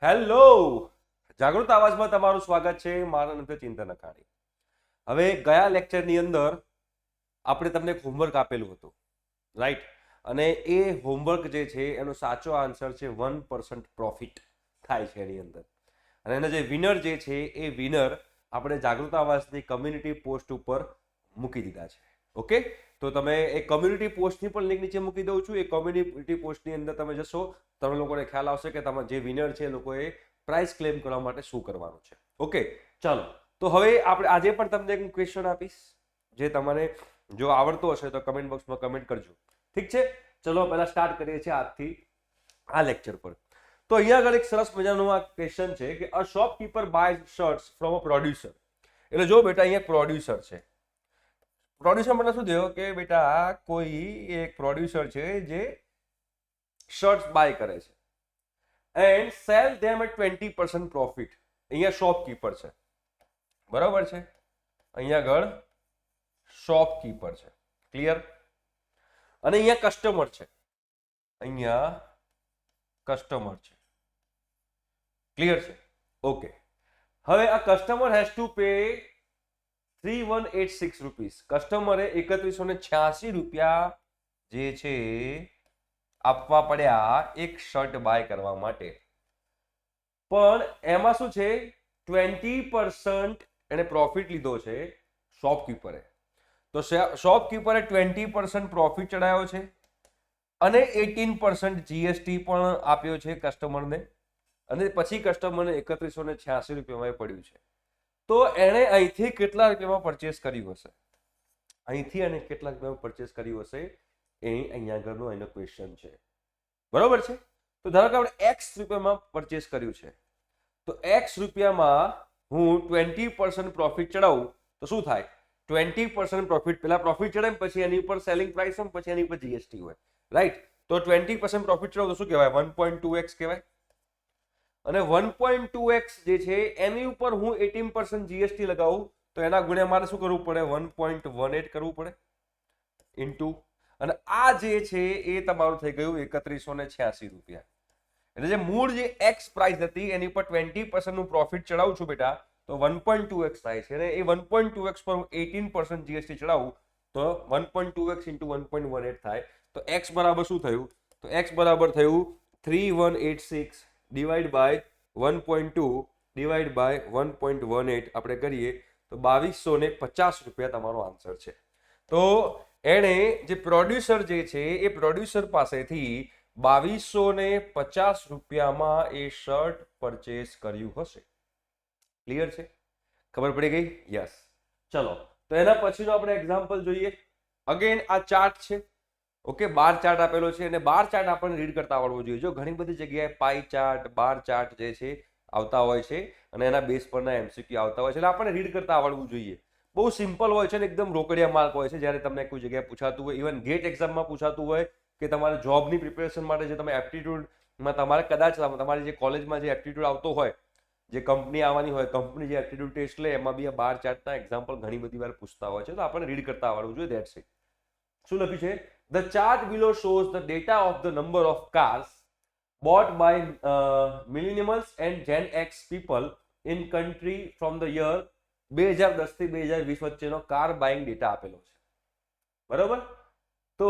Hello, જાગૃત આવાજમાં તમારું સ્વાગત છે. મારા નામ છે ચિંતન અખાણી. હવે ગયા લેક્ચરની અંદર આપણે તમને એક હોમવર્ક આપેલું હતું, રાઈટ? અને એ હોમવર્ક જે છે એનો સાચો આન્સર છે 1% પ્રોફિટ થાય છે એની અંદર. અને એના જે વિનર જે છે એ વિનર આપણે જાગૃત આવાજની કમ્યુનિટી પોસ્ટ ઉપર મૂકી દીધા છે. ઓકે, તો તમે એ કમ્યુનિટી પોસ્ટની પણ લિંક નીચે મૂકી દઉં છું. એ કમ્યુનિટી પોસ્ટની અંદર તમે જશો, તમે લોકોને ખ્યાલ આવશે કે તમારે જે વિનર છે એ લોકોએ પ્રાઇઝ ક્લેમ કરવા માટે શું કરવાનું છે. ઓકે, ચાલો. તો હવે આપણે આજે પણ તમને એક ક્વેશ્ચન આપીશ, જે તમારે જો આવડતો હશે તો કમેન્ટ બોક્સમાં કમેન્ટ કરજો. ઠીક છે, ચલો પહેલા સ્ટાર્ટ કરીએ છીએ આજથી આ લેક્ચર પર. તો અહીંયા આગળ એક સરસ મજાનો આ ક્વેશ્ચન છે કે a shopkeeper buy shirts from a producer. એટલે જો બેટા અહીંયા પ્રોડ્યુસર છે. પ્રોડ્યુસર મને શું થયો કે બેટા કોઈ એક પ્રોડ્યુસર છે જે શર્ટ્સ બાય કરે છે and sell them at 20% profit. અહીંયા શોપકીપર છે, બરાબર છે? અહીંયા આગળ શોપકીપર છે, ક્લિયર? અને અહીંયા કસ્ટમર છે, અહીંયા કસ્ટમર છે, ક્લિયર છે? ઓકે, હવે આ customer has to pay 3186 rupees. કસ્ટમરે 3186 રૂપિયા જે છે આપવા પડ્યા એક શર્ટ બાય કરવા માટે. પણ એમાં શું છે, 20% એને પ્રોફિટ લીધો છે શોપકીપરે. તો શોપકીપરે 20% પ્રોફિટ ચડાવ્યો છે અને 18% જીએસટી પણ આપ્યો છે કસ્ટમરને. અને પછી કસ્ટમરને 3186 રૂપિયામાં પડ્યું છે. તો એણે અહીંથી કેટલા રૂપિયામાં પરચેસ કર્યું હશે? અહીંથી એને કેટલા રૂપિયામાં પરચેસ કર્યું હશે એ અહીંયા આગળનો એનો ક્વેશ્ચન છે, બરોબર છે? તો ધારો કે આપણે એક્સ રૂપિયામાં પરચેસ કર્યું છે, તો એક્સ રૂપિયામાં હું 20% પ્રોફિટ ચડાવું તો શું થાય? 20% પ્રોફિટ, પહેલા પ્રોફિટ ચડાવે પછી એની ઉપર સેલિંગ પ્રાઇસ હોય, પછી એની ઉપર જીએસટી હોય, રાઈટ? તો 20% પ્રોફિટ ચડાવું તો શું કહેવાય? 1.2x કહેવાય. અને 1.2x જે છે એની ઉપર હું 18% જીએસટી લગાવું તો એના ગુણ્યા મારે શું કરવું પડે? 1.18 કરવું પડે ઇન્ટુ. અને આ જે છે એ તમારું થઈ ગયું 3186 રૂપિયા. એટલે જે મૂળ જે એક્સ પ્રાઇસ હતી એની ઉપર 20% નું પ્રોફિટ ચડાવું છું બેટા, તો 1.2x થાય છે. અને એ 1.2x પર હું 18% જીએસટી ચડાવું તો 1.2x ઇન્ટુ 1.18 થાય. તો એક્સ બરાબર શું થયું? તો એક્સ બરાબર થયું 3186 ડિવાઈડ બાય 1.2 ડિવાઈડ બાય 1.18 આપણે કરીએ તો 2250 રૂપિયા તમારો આન્સર છે. તો એણે જે પ્રોડ્યુસર જે છે એ પ્રોડ્યુસર પાસેથી 2250 રૂપિયામાં એ શર્ટ પરચેસ કર્યું હશે. ક્લિયર છે? ખબર પડી ગઈ? યસ. ચલો, તો એના પછીનો આપણે એક્ઝામ્પલ જોઈએ. અગેન આ ચાર્ટ છે, ઓકે, બાર ચાર્ટ આપેલો છે અને બાર ચાર્ટ આપણને રીડ કરતા આવડવો જોઈએ. જો ઘણી બધી જગ્યાએ પાઈ ચાર્ટ, બાર ચાર્ટ જે છે આવતા હોય છે અને એના બેઝ પરના એમસીક્યુ આવતા હોય છે, એટલે આપણને રીડ કરતા આવડવું જોઈએ. બહુ સિમ્પલ હોય છે ને એકદમ રોકડિયા માર્ક હોય છે. જ્યારે તમને કોઈ જગ્યાએ પૂછાતું હોય, ઇવન ગેટ એક્ઝામમાં પૂછાતું હોય કે તમારે જોબની પ્રિપેરેશન માટે જે તમે એપ્ટિટ્યૂડમાં તમારે કદાચ તમારી જે કોલેજમાં જે એપ્ટિટ્યૂડ આવતો હોય, જે કંપની આવવાની હોય, કંપની જે એપ્ટિટ્યૂડ ટેસ્ટ લે એમાં બી આ બાર ચાર્ટના એક્ઝામ્પલ ઘણી બધી વાર પૂછતા હોય છે, તો આપણને રીડ કરતા આવડવું જોઈએ. That's it. શું લખ્યું છે? The chart below shows the data of the number of cars bought by millennials and Gen X people in country from the year 2010 થી 2020 વચ્ચેનો કાર બાઇંગ ડેટા આપેલો છે, બરોબર? તો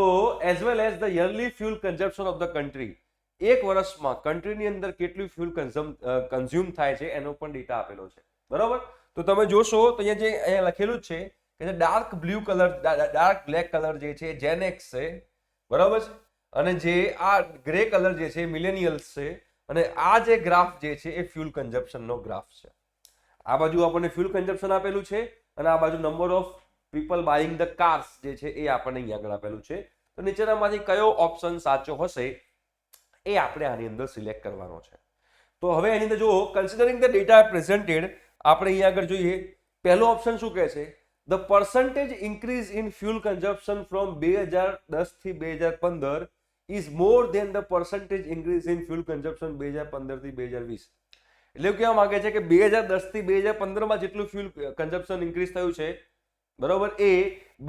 as well as the yearly fuel consumption of the country, એક વર્ષમાં કન્ટ્રીની અંદર કેટલું ફ્યુલ કન્ઝ્યુમ થાય છે એનો પણ ડેટા આપેલો છે, બરોબર? તો તમે જોશો તો અહીંયા લખેલું જ છે કે જે dark blue colour, dark black colour જે છે જેન એક્સ છે, બરાબર છે? અને જે આ ગ્રે કલર જે છે મિલેનિયલ્સ છે. અને આ જે ગ્રાફ જે છે એ ફ્યુલ કન્ઝમ્પશનનો ગ્રાફ છે. આ બાજુ આપણને ફ્યુલ કન્ઝમ્પશન આપેલું છે અને આ બાજુ number of people buying the cars જે છે એ આપણને અહીંયા આગળ આપેલું છે. તો નીચેનામાંથી કયો ઓપ્શન સાચો હશે એ આપણે આની અંદર સિલેક્ટ કરવાનો છે. તો હવે એની અંદર જો કન્સિડરિંગ ધ ડેટા પ્રેઝન્ટેડ, આપણે અહીંયા આગળ જોઈએ. પહેલો ઓપ્શન શું કહે છે? The percentage increase in fuel consumption from 2010 થી 2015 is more than the percentage increase in fuel consumption 2015 થી 2020. એટલે એવું કહેવા માંગે છે કે 2010 થી 2015 માં જેટલું ફ્યુલ કન્ઝમ્પશન ઇન્ક્રીઝ થયું છે, બરોબર, એ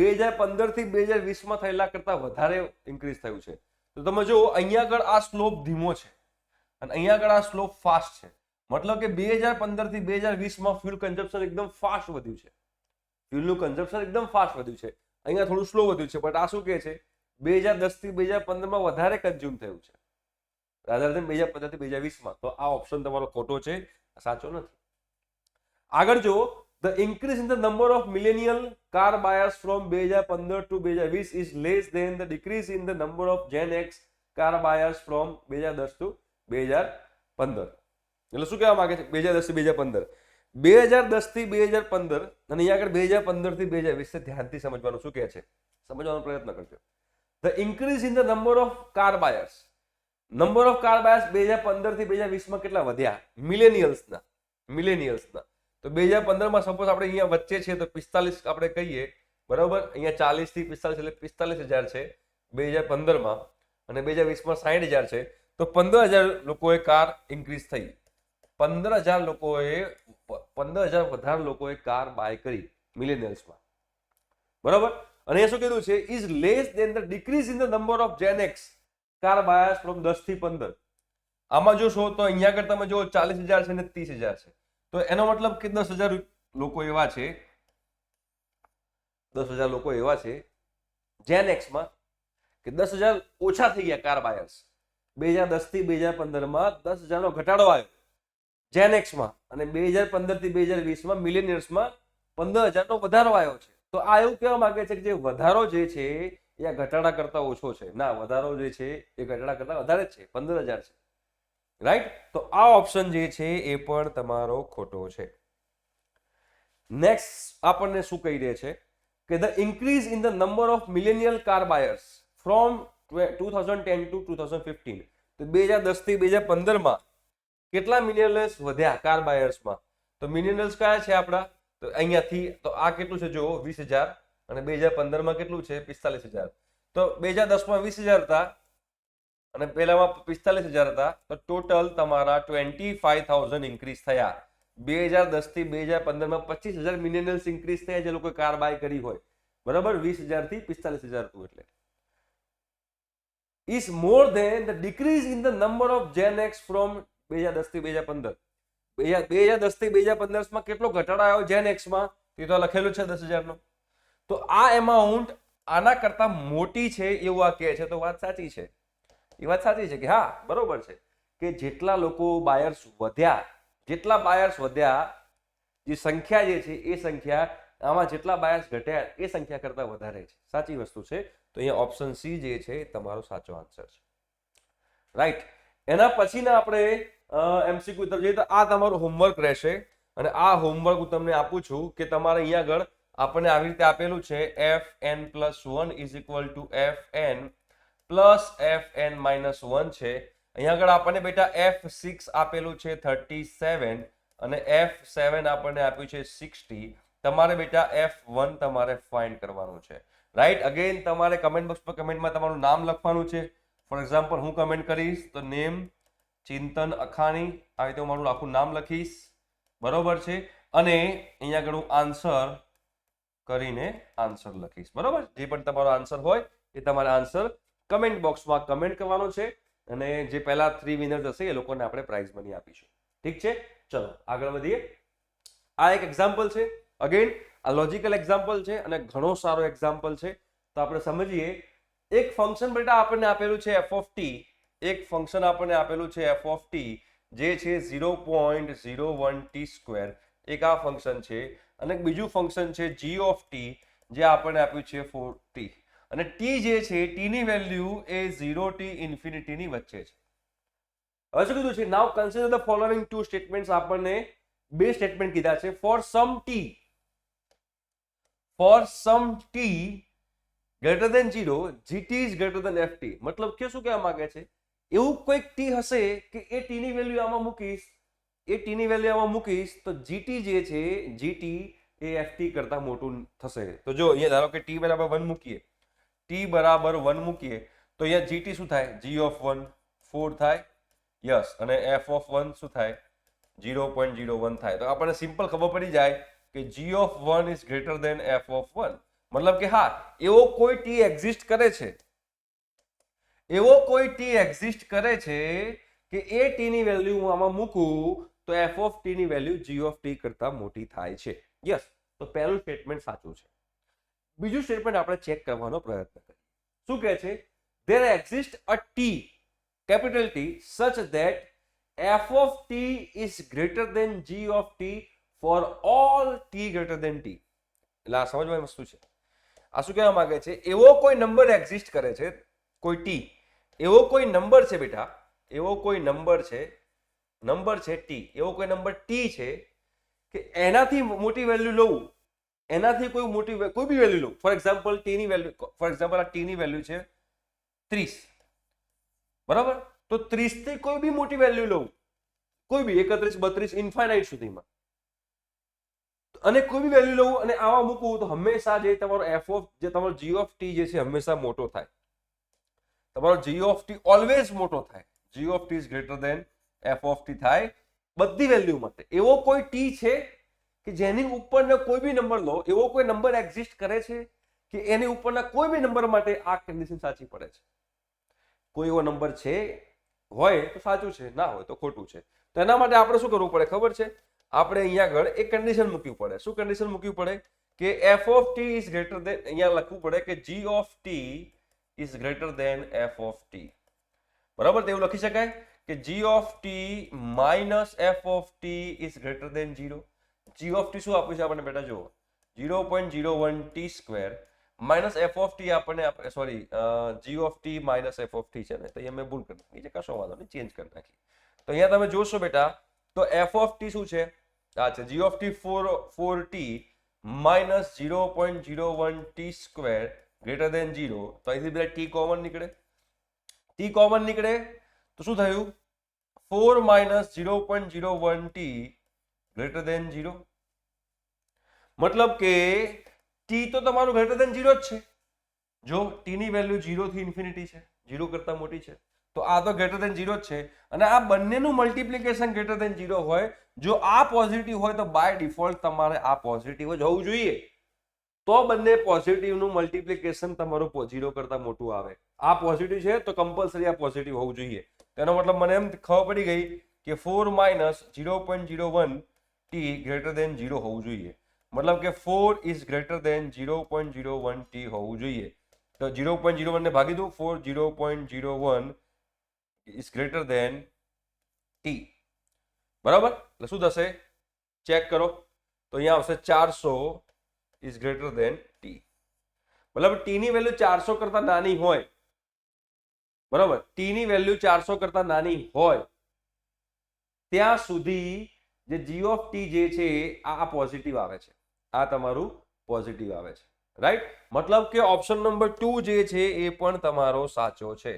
2015 થી 2020 માં થયેલા કરતા વધારે ઇન્ક્રીઝ થયું છે. તો તમે જો અહીંયા આગળ આ સ્લોપ ધીમો છે અને અહીંયા આગળ આ સ્લોપ ફાસ્ટ છે, મતલબ કે 2015 થી 2020 ફ્યુલ કન્ઝપ્શન એકદમ ફાસ્ટ વધ્યું છે, ફ્યુલનું કન્ઝપ્શન એકદમ ફાસ્ટ વધ્યું છે. અહીંયા થોડું સ્લો વધ્યું છે, બટ આ શું કહે છે 2010 થી 2015 વધારે કન્ઝ્યુમ થયું છે રાધર દેન 2015 થી 2020. તો આ ઓપ્શન તમારો ખોટો છે, સાચો નથી. આગળ જો the increase in the number of millennial car buyers from 2015 to 2020 is less than the decrease in the number of Gen X car buyers from 2010 to 2015. એટલે શું કહેવા માંગે છે 2010 થી 2015, 2010 થી 2015 અને અહીંયા આગળ 2015 થી 2020 ધ્યાનથી સમજવાનું શું કહે છે, સમજવાનો પ્રયત્ન કરજો. The increase in the number of car buyers, number of car buyers 2015 થી 2020 કેટલા વધ્યા મિલેનિયલ્સના. તો 2015 સપોઝ આપણે અહીંયા વચ્ચે છે તો 45 આપણે કહીએ, બરાબર. અહીંયા 40 થી 45 એટલે 45,000 છે 2015 અને 2020 60,000 છે. તો 15,000 લોકોએ કાર ઇન્ક્રીઝ થઈ, 15,000 વધારે લોકોએ કાર બાય કરી મિલેનિયલ્સમાં, બરાબર. અને એ શું કીધું છે is less than the decrease in the number of Gen X car buyers from 10 થી 15. આમાં જોશો તો અહીંયા આગળ તમે જો 40,000 છે ને 30,000 છે, તો એનો મતલબ કે 10,000 લોકો એવા છે, 10,000 લોકો એવા છે જેન એક્સમાં કે 10,000 ઓછા થઈ ગયા કાર બાયર્સ. 2010 થી 2015 10,000 નો ઘટાડો આવ્યો જેન એક્સમાં, અને 2015 થી 2020 મિલેનિયર્સમાં 15,000 નો વધારો આવ્યો છે. તો આ એવું કહેવા માંગે છે કે જે વધારો જે છે એ ઘટાડા કરતા ઓછો છે. ના, વધારો જે છે એ ઘટાડા કરતા વધારે જ છે, 15,000 છે, રાઈટ. તો આ ઓપ્શન જે છે એ પણ તમારો ખોટો છે. નેક્સ્ટ આપણને શું કહી રહે છે કે the increase in the number of millennial car buyers from 2010 to 2015. તો 2010 થી 2015 કેટલા મિલિયનર્સ વધ્યા કાર બાયર્સમાં? તો મિલિયનર્સ કયા છે આપણા? તો અહીંયાથી તો આ કેટલું છે જો 20,000 અને 2015 કેટલું છે 45,000. તો 2010 20,000 હતા અને પહેલામાં 45,000 હતા. તો ટોટલ તમારા 25,000 ઇન્ક્રીઝ થયા. 2010 થી 2015 25,000 મિલિયનર્સ ઇન્ક્રીઝ થયા જે લોકો કાર બાય કરી હોય, બરાબર. 20,000 થી 45,000 હતું, એટલે is more than the decrease in the number of Gen X from 2010 થી 2015. 2010 થી 2015 કેટલો ઘટાડો આવ્યો જેન એક્સ માં? તે તો લખેલું છે 10,000 નો. તો આ એમાઉન્ટ આના કરતા મોટી છે એવું આ કહે છે. તો વાત સાચી છે, એ વાત સાચી છે કે હા બરોબર છે કે જેટલા લોકો બાયર્સ વધ્યા, જેટલા બાયર્સ વધ્યા, જે સંખ્યા જે છે એ સંખ્યા આમાં જેટલા બાયર્સ ઘટ્યા એ સંખ્યા કરતા વધારે છે. સાચી વસ્તુ છે. તો અહીંયા ઓપ્શન સી જે છે તમારો સાચો આન્સર છે, રાઈટ. એના પછીના આપણે એમસીક્યુ તરફ જઈએ તો આ તમારું હોમવર્ક રહેશે અને આ હોમવર્ક હું તમને આપું છું કે તમારે અહીંયા આગળ આપણને આવી રીતે આપેલું છે fn+1 is equal to fn plus fn -1 છે. અહીંયા આગળ આપણને બેટા f6 આપેલું છે 37 અને f7 આપણને આપ્યું છે 60. તમારે બેટા f1 તમારે ફાઇન્ડ કરવાનું છે, રાઈટ. અગેન તમારે કમેન્ટ બોક્સ પર કમેન્ટમાં તમારું નામ લખવાનું છે. ફોર એક્ઝામ્પલ હું કમેન્ટ કરીશ તો નેમ ચિંતન અખાણી, આવી રીતે હું મારું આખું નામ લખીશ, બરોબર છે. અને અહીંયા આગળ હું આન્સર કરીને આન્સર લખીશ, બરોબર. જે પણ તમારો આન્સર હોય એ તમારે આન્સર કમેન્ટ બોક્સમાં કમેન્ટ કરવાનો છે અને જે પહેલા 3 વિનર હશે એ લોકોને આપણે પ્રાઇઝ મની આપીશું, ઠીક છે. ચલો આગળ વધીએ. આ એક એક્ઝામ્પલ છે. અગેન આ લોજિકલ એક્ઝામ્પલ છે અને ઘણો સારો એક્ઝામ્પલ છે. તો આપણે સમજીએ. એક ફંક્શન બેટા આપણને આપેલું છે f ઓફ t, એક ફંક્શન આપણને આપેલું છે f ઓફ t જે છે 0.01t². એક આ ફંક્શન છે અને બીજું ફંક્શન છે g ઓફ t જે આપણને આપ્યું છે 4t. અને t જે છે t ની વેલ્યુ એ 0 થી ઇન્ફિનિટી ની વચ્ચે છે. હવે શું કીધું છે? Now consider the following two statements. આપણને બે સ્ટેટમેન્ટ કીધા છે. For some t greater than 0 gt is greater than ft. મતલબ કે શું કહેવા માંગે છે? એવું કોઈક t હશે કે એ t ની વેલ્યુ આમાં મૂકીશ, તો gt જે છે gt એ ft કરતા મોટું થશે. તો જો અહીંયા ધારો કે t બરાબર 1 મૂકીએ, તો અહીંયા gt શું થાય? g of 1 4 થાય, યસ. અને f of 1 શું થાય? 0.01 થાય. તો આપણને સિમ્પલ ખબર પડી જાય કે g of 1 is greater than f of 1. મતલબ કે હા એવો કોઈ t એક્ઝિસ્ટ કરે છે, કે એ ટી ની વેલ્યુ હું આમાં મૂકું તો એફ ઓફ ટી ની વેલ્યુ જી ઓફ ટી કરતા મોટી થાય છે. યસ, તો પહેલું સ્ટેટમેન્ટ સાચું છે. બીજું સ્ટેટમેન્ટ આપણે ચેક કરવાનો પ્રયત્ન કરીએ. શું કહે છે? there exists a t, capital T, such that f of t is greater than g of t for all t greater than t. એટલે આ સમજવાની વસ્તુ છે. આ શું કહેવા માંગે છે? એવો કોઈ નંબર એક્ઝિસ્ટ કરે છે, કોઈ ટી, એવો કોઈ નંબર છે બેટા, એવો કોઈ નંબર છે ટી, એવો કોઈ નંબર ટી છે કે એનાથી મોટી વેલ્યુ લઉં, એનાથી કોઈ બી વેલ્યુ લઉં. ફોર એક્ઝામ્પલ ટી ની વેલ્યુ, ફોર એક્ઝામ્પલ આ ટી ની વેલ્યુ છે 30, બરાબર? તો 30 થી કોઈ બી મોટી વેલ્યુ લઉં, કોઈ બી 31, 32 ઇન્ફાઇનાઇટ સુધીમાં, અને કોઈ બી વેલ્યુ લઉં અને આમાં મૂકું તો હંમેશા જે તમારો એફ ઓફ, જે તમારો જી ઓફ ટી જે છે હંમેશા મોટો થાય. તમારો જી ઓફ ટી ઓલવેઝ મોટો થાય. G of t is greater than f of t થાય બધી વેલ્યુ માટે. એવો કોઈ ટી છે કે જેની ઉપરનો કોઈ બી નંબર લો, એવો કોઈ નંબર એક્ઝિસ્ટ કરે છે કે એની ઉપરના કોઈ બી નંબર માટે આ કન્ડિશન સાચી પડે છે? કોઈ એવો નંબર છે, હોય તો સાચું છે, ના હોય તો ખોટું છે. તો એના માટે આપણે શું કરવું પડે ખબર છે? આપણે અહીંયા આગળ એક કન્ડિશન મૂકવી પડે. શું કન્ડિશન મૂકવી પડે? કે F of t is greater than, અહીંયા લખવું પડે કે g of t is greater than f of t. બરાબર? તેવું લખી શકાય કે g of T minus f of t is greater than 0. G of t શું આપ્યું છે આપણને બેટા? જુઓ, 0.01 t square minus f of t આપણને, sorry, g of T minus f of t છે ને, તો અહીંયા મેં ભૂલ કરી નાખી છે, કશો વાંધો નહીં, ચેન્જ કરી નાખી. તો અહીંયા તમે જોશો બેટા, તો એફ ઓફ ટી શું છે? આ છે g of t 4t minus 0.01 t square greater than 0. તો અહીંથી બધા ટી કોમન નીકળે. ટી કોમન નીકળે તો શું થયું? 4 માઇનસ 0.01 ટી ગ્રેટર દેન 0. મતલબ કે ટી તો તમારું ગ્રેટર દેન 0 જ છે. જો ટી ની વેલ્યુ 0 થી ઇન્ફિનિટી છે, 0 કરતા મોટી છે, તો આ તો ગ્રેટર દેન 0 જ છે. અને આ બંનેનું મલ્ટિપ્લિકેશન ગ્રેટર દેન 0 હોય, જો આ પોઝિટિવ હોય તો બાય ડિફોલ્ટ તમારે આ પોઝિટિવ જ હોવું જોઈએ. તો બંને પોઝિટિવનું મલ્ટિપ્લિકેશન તમારું 0 કરતા મોટું આવે. આ પોઝિટિવ છે તો કમ્પલસરી આ પોઝિટિવ હોવું જોઈએ. તેનો મતલબ મને એમ ખબર પડી ગઈ કે 4 માઇનસ 0.01 ટી ગ્રેટર દેન 0 હોવું જોઈએ. મતલબ કે 4 ઇઝ ગ્રેટર દેન 0.01 ટી હોવું જોઈએ. તો 0.01 ને ભાગી દઉં, 4 0.01 ઇઝ ગ્રેટર દેન ટી. બરાબર? એટલે શું થશે? ચેક કરો. તો અહીંયા આવશે 400 ઇઝ ગ્રેટર દેન ટી. મતલબ ટી ની વેલ્યુ 400 કરતા નાની હોય, બરાબર, ટી ની વેલ્યુ 400 કરતા નાની હોય ત્યાં સુધી જે જી ઓફ ટી જે છે આ પોઝિટિવ આવે છે. આ તમારું પોઝિટિવ આવે છે, રાઈટ? મતલબ કે ઓપ્શન નંબર 2 જે છે એ પણ તમારો સાચો છે.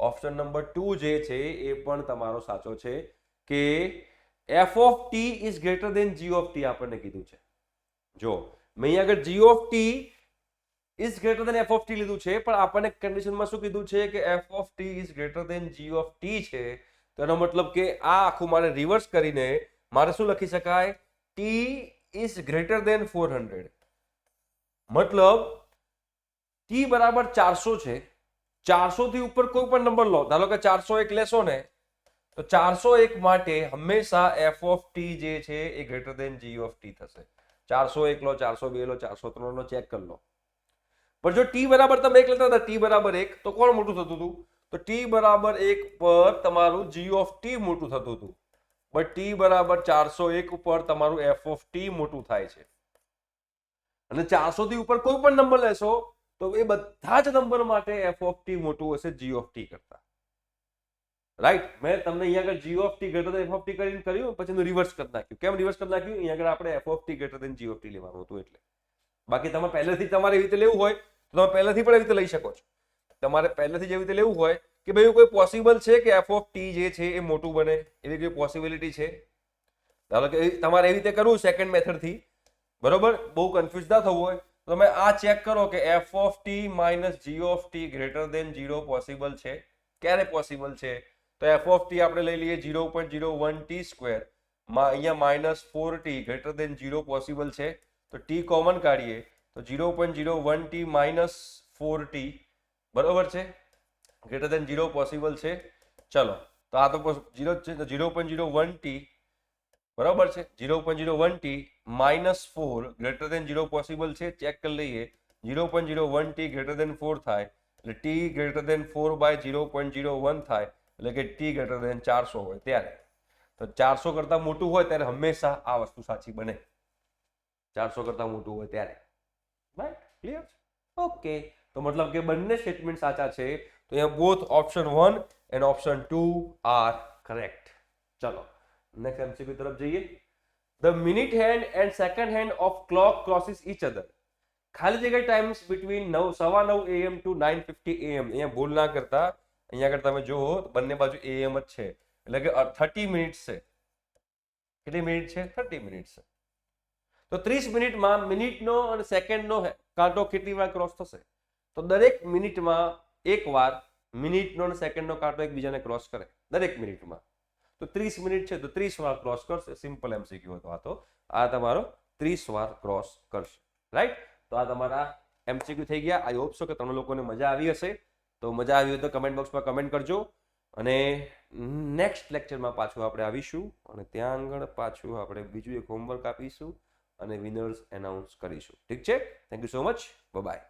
ઓપ્શન નંબર 2 જે છે એ પણ તમારો સાચો છે કે F of t is greater than G of t આપણને કીધું છે. જો મેં અહીંયા આગળ g of t is greater than f of t લીધું છે, પણ આપણને કન્ડિશનમાં શું કીધું છે કે F of t is greater than G of t છે. તો એનો મતલબ કે આ આખું મારે રિવર્સ કરીને મારે શું લખી શકાય? ટી ઇઝ ગ્રેટર દેન 400. મતલબ ટી બરાબર 400 છે. 400 થી ઉપર કોઈ પણ નંબર લો, ધારો કે 401 લેશો ને, તો 401 માટે હંમેશા એફ ઓફ ટી જે છે એ greater than G of t થશે. 401 લો, 402 લો, 403 લો, ચેક કરી લો. પણ જો ટી બરાબર તમે 1 લેતા હતા, ટી બરાબર 1, તો કોણ મોટું થતું હતું? તો ટી બરાબર 1 પર તમારું જી ઓફ ટી મોટું થતું હતું. બટ ટી બરાબર 401 ઉપર તમારું એફ ઓફ ટી મોટું થાય છે. અને 400 થી ઉપર કોઈ પણ નંબર લેશો તો એ બધા જ નંબર માટે એફ ઓફ ટી મોટું હશે જી ઓફ ટી કરતા. રાઈટ? મેં તમને અહીંયા આગળ g of T greater than f of t કરીને કર્યું, પછી એનું રિવર્સ કરી નાખ્યું. કેમ રિવર્સ કરી નાખ્યું? અહીંયા આગળ આપણે F of T greater than G of T લેવાનું હતું એટલે. બાકી તમે પહેલેથી તમારે એવી રીતે લેવું હોય તો તમે પહેલેથી પણ એવી રીતે લઈ શકો છો. તમારે પહેલેથી જેવી રીતે લેવું હોય કે ભાઈ કોઈ પોસિબલ છે કે એફ ઓફ ટી જે છે એ મોટું બને, એવી કોઈ પોસિબિલિટી છે? ધારો કે તમારે એવી રીતે કરવું સેકન્ડ મેથડથી, બરોબર? બહુ કન્ફ્યુઝ ના થવું હોય તો તમે આ ચેક કરો કે F of T minus G of T greater than 0 possible છે. ક્યારે પોસિબલ છે? તો એફ ઓફ ટી આપણે લઈ લઈએ 0.01 ટી સ્ક્વેર માં, અહીંયા minus 4t greater than 0 possible છે. તો ટી કોમન કાઢીએ તો 0.01 ટી માઇનસ 4t બરોબર છે, ગ્રેટર દેન 0 પોસિબલ છે. ચલો તો આ તો 0 જ છે, તો 0.01t બરાબર છે, 0.01t -4 ગ્રેટર દેન 0 પોસિબલ છે, ચેક કરી લઈએ. 0.01t ગ્રેટર દેન 4 થાય એટલે t ગ્રેટર દેન 4/0.01 થાય એટલે કે t ગ્રેટર દેન 400 હોય ત્યારે. તો 400 કરતા મોટું હોય ત્યારે હંમેશા આ વસ્તુ સાચી બને, 400 કરતા મોટું હોય ત્યારે. રાઈટ, ક્લિયર છે? ઓકે, તો મતલબ કે બંને સ્ટેટમેન્ટ સાચા છે. તો અહીંયા both option 1 and option 2 are correct. ચલો નેક્સ્ટ એમસીક્યુ તરફ જઈએ. The minute hand and second hand of clock crosses each other. ખાલી જગ્યા times between 9:15 AM to 9:50 AM. અહીંયા ભૂલ ના કરતા, અહીંયા આગળ તમે જુઓ બંને બાજુ AM જ છે એટલે કે 30 મિનિટ છે. કેટલી મિનિટ છે? 30 મિનિટ છે. તો 30 મિનિટમાં મિનિટનો અને સેકન્ડનો કાંટો કેટલી વાર ક્રોસ થશે? તો દરેક મિનિટમાં એક વાર મિનિટનો અને સેકન્ડનો કાંટો એકબીજાને ક્રોસ કરે દરેક મિનિટમાં. તો 30 મિનિટ છે તો 30 વાર ક્રોસ કરશે. સિમ્પલ એમસીક્યુ હતો આ. તો આ તમારો 30 વાર ક્રોસ કરશે. રાઈટ, તો આ તમારા એમસીક્યુ થઈ ગયા. આઈ હોપ સો કે તમને લોકોને મજા આવી હશે. તો મજા આવી હોય તો કમેન્ટ બોક્સમાં કમેન્ટ કરજો અને નેક્સ્ટ લેક્ચરમાં પાછું આપણે આવીશું અને ત્યાં આગળ પાછું આપણે બીજું એક હોમવર્ક આપીશું અને વિનર્સ એનાઉન્સ કરીશું. ઠીક છે? Thank you so much. By.